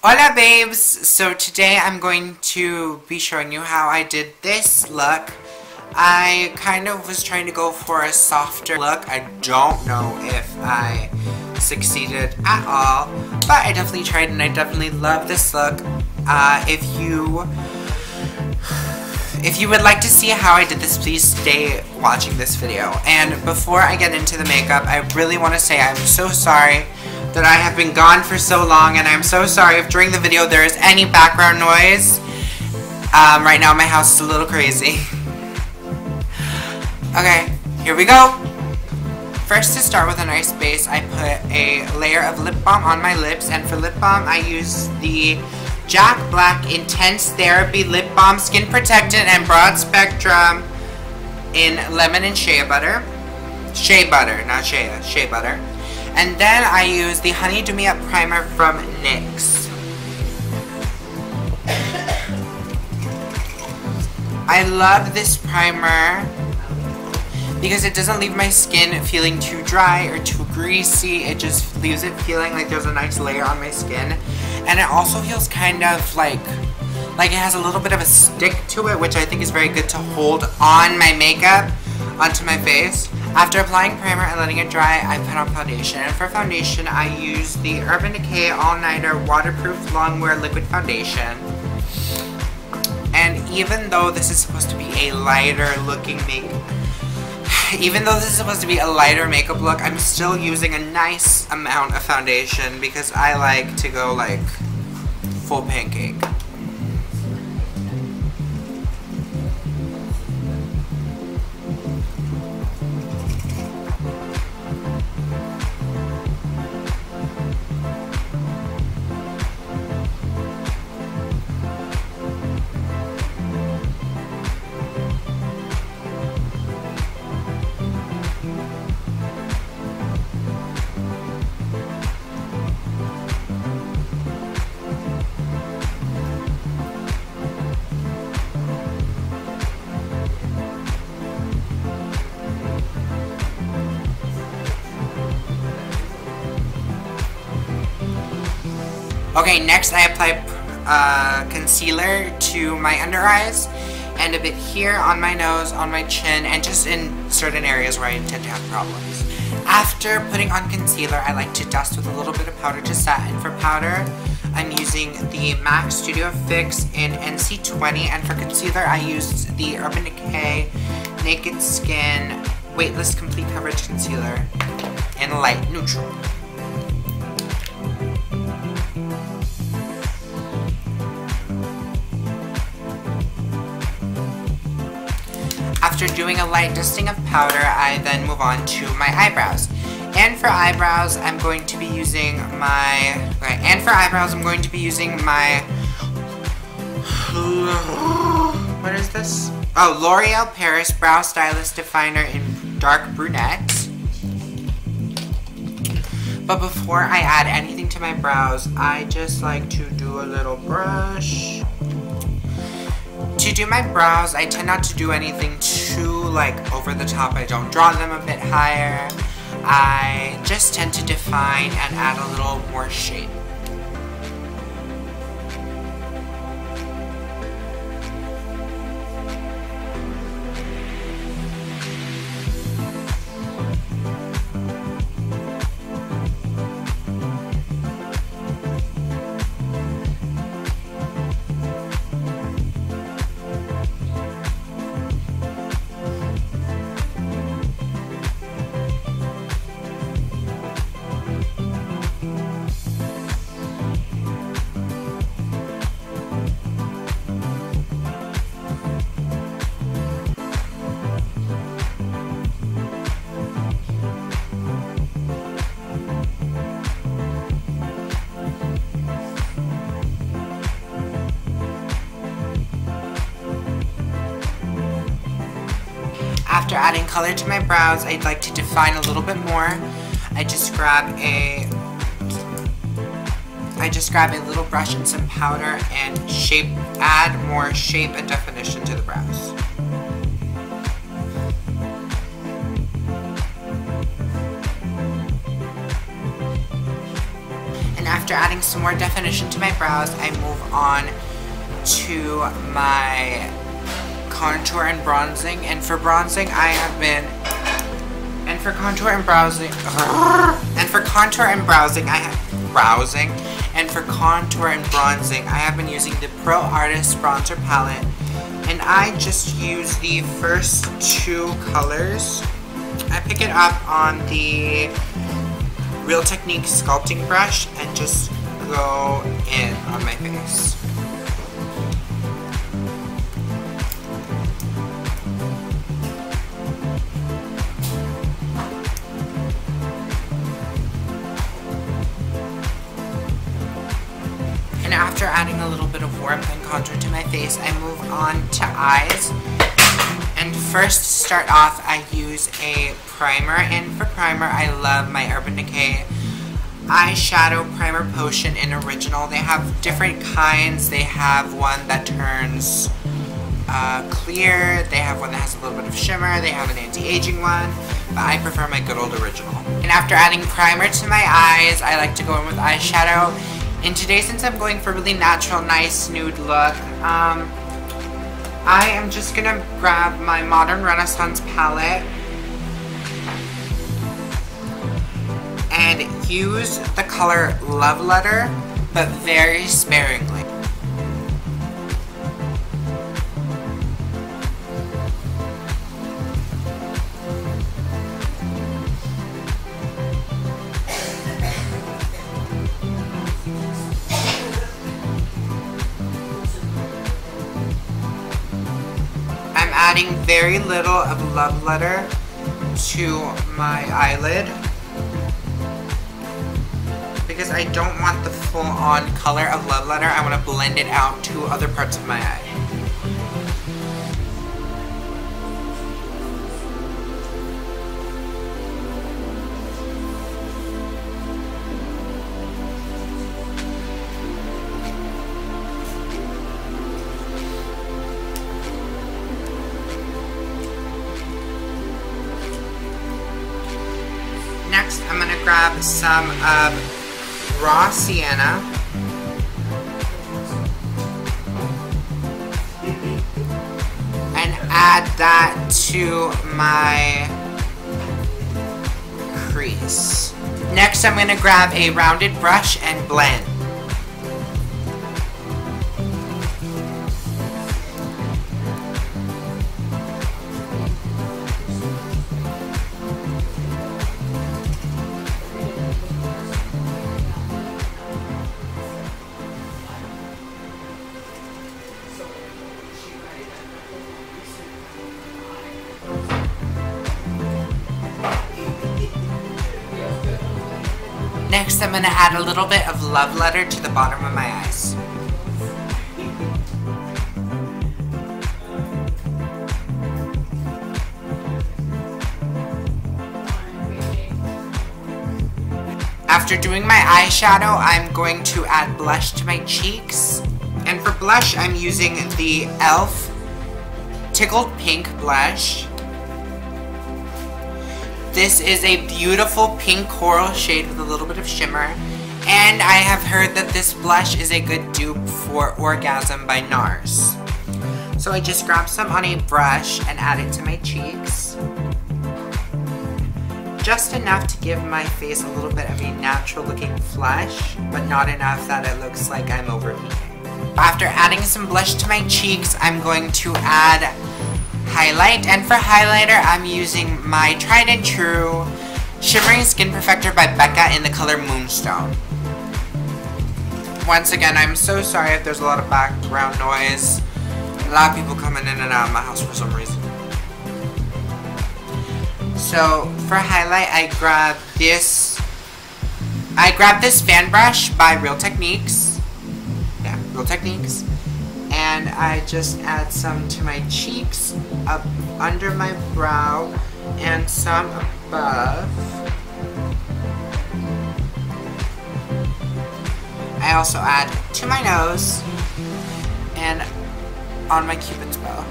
Hola babes! So today I'm going to be showing you how I did this look. I kind of was trying to go for a softer look. I don't know if I succeeded at all, but I definitely tried and I definitely love this look. If you would like to see how I did this, please stay watching this video. And before I get into the makeup, I really want to say I'm so sorry that I have been gone for so long, and I'm so sorry if during the video there is any background noise. Right now my house is a little crazy. Okay, here we go. First, to start with a nice base, I put a layer of lip balm on my lips, and for lip balm I use the Jack Black Intense Therapy Lip Balm Skin Protectant and Broad Spectrum in Lemon and Shea Butter. Shea Butter, not Shea, Shea Butter. And then I use the Honey Do Me Up Primer from NYX. I love this primer because it doesn't leave my skin feeling too dry or too greasy. It just leaves it feeling like there's a nice layer on my skin. And it also feels kind of like it has a little bit of a stick to it, which I think is very good to hold on my makeup onto my face. After applying primer and letting it dry, I put on foundation. And for foundation, I use the Urban Decay All Nighter Waterproof Longwear Liquid Foundation. And even though this is supposed to be a lighter looking makeup, look, I'm still using a nice amount of foundation because I like to go like full pancake. Okay, next I apply concealer to my under eyes and a bit here on my nose, on my chin, and just in certain areas where I tend to have problems. After putting on concealer, I like to dust with a little bit of powder to set. And for powder, I'm using the M.A.C Studio Fix in NC20, and for concealer, I used the Urban Decay Naked Skin Weightless Complete Coverage Concealer in Light Neutral. After doing a light dusting of powder, I then move on to my eyebrows. And for eyebrows, I'm going to be using my what is this? Oh, L'Oreal Paris Brow Stylist Definer in Dark Brunette. But before I add anything to my brows, I just like to do a little brush. To do my brows, I tend not to do anything too like over the top. I don't draw them a bit higher. I just tend to define and add a little more shape. After adding color to my brows, I'd like to define a little bit more. I just grab a little brush and some powder and add more shape and definition to the brows. after adding some more definition to my brows, I move on to my contour and bronzing. And for bronzing, I have been... And for contour and browsing... And for contour and browsing, I have... Browsing. And for contour and bronzing, I have been using the Pro Artist Bronzer Palette. And I just use the first two colors. I pick it up on the Real Technique sculpting brush and just go in on my face. And after adding a little bit of warmth and contour to my face, I move on to eyes. And first, to start off, I use a primer. And for primer, I love my Urban Decay Eyeshadow Primer Potion in Original. They have different kinds. They have one that turns clear. They have one that has a little bit of shimmer. They have an anti-aging one. But I prefer my good old Original. And after adding primer to my eyes, I like to go in with eyeshadow. And today, since I'm going for a really natural, nice nude look, I am just gonna grab my Modern Renaissance palette and use the color Love Letter, but very sparingly. Adding very little of Love Letter to my eyelid because I don't want the full-on color of Love Letter. I want to blend it out to other parts of my eye. Next, I'm going to grab some of raw Sienna. And add that to my crease. Next, I'm going to grab a rounded brush and blend. Next, I'm going to add a little bit of Love Letter to the bottom of my eyes. After doing my eyeshadow, I'm going to add blush to my cheeks. And for blush, I'm using the e.l.f. Tickled Pink blush. This is a beautiful pink coral shade with a little bit of shimmer. And I have heard that this blush is a good dupe for Orgasm by NARS. So I just grab some on a brush and add it to my cheeks. Just enough to give my face a little bit of a natural looking flush, but not enough that it looks like I'm overeating. After adding some blush to my cheeks, I'm going to add highlight, and for highlighter, I'm using my tried and true Shimmering Skin Perfector by Becca in the color Moonstone. Once again, I'm so sorry if there's a lot of background noise. A lot of people coming in and out of my house for some reason. So for highlight, I grab this fan brush by Real Techniques. Yeah, Real Techniques. And I just add some to my cheeks, up under my brow, and some above. I also add to my nose, and on my Cupid's bow.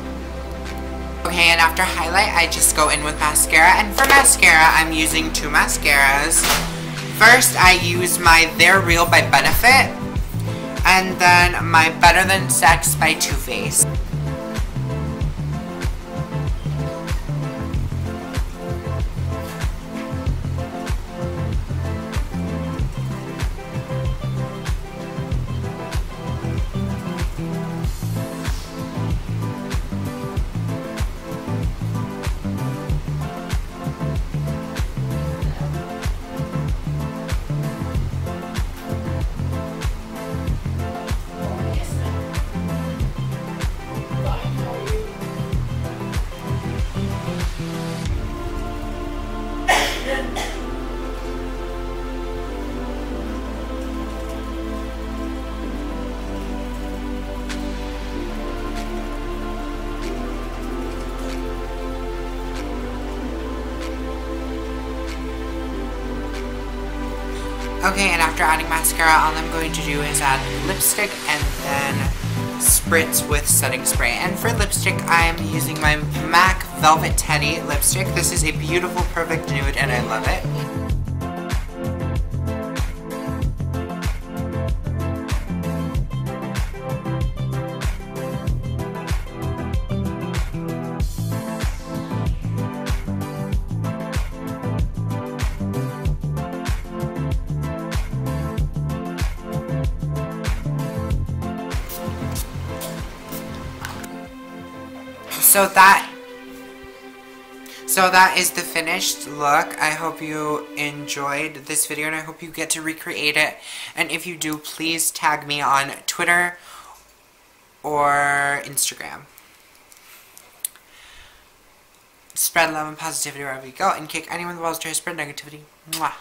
Okay, and after highlight, I just go in with mascara. And for mascara, I'm using two mascaras. First, I use my They're Real by Benefit, and then my Better Than Sex by Too Faced. Okay, and after adding mascara, all I'm going to do is add lipstick and then spritz with setting spray. And for lipstick, I am using my M.A.C Velvet Teddy lipstick. This is a beautiful, perfect nude, and I love it. So that is the finished look. I hope you enjoyed this video and I hope you get to recreate it. And if you do, please tag me on Twitter or Instagram. Spread love and positivity wherever you go and kick anyone the balls to spread negativity. Mwah.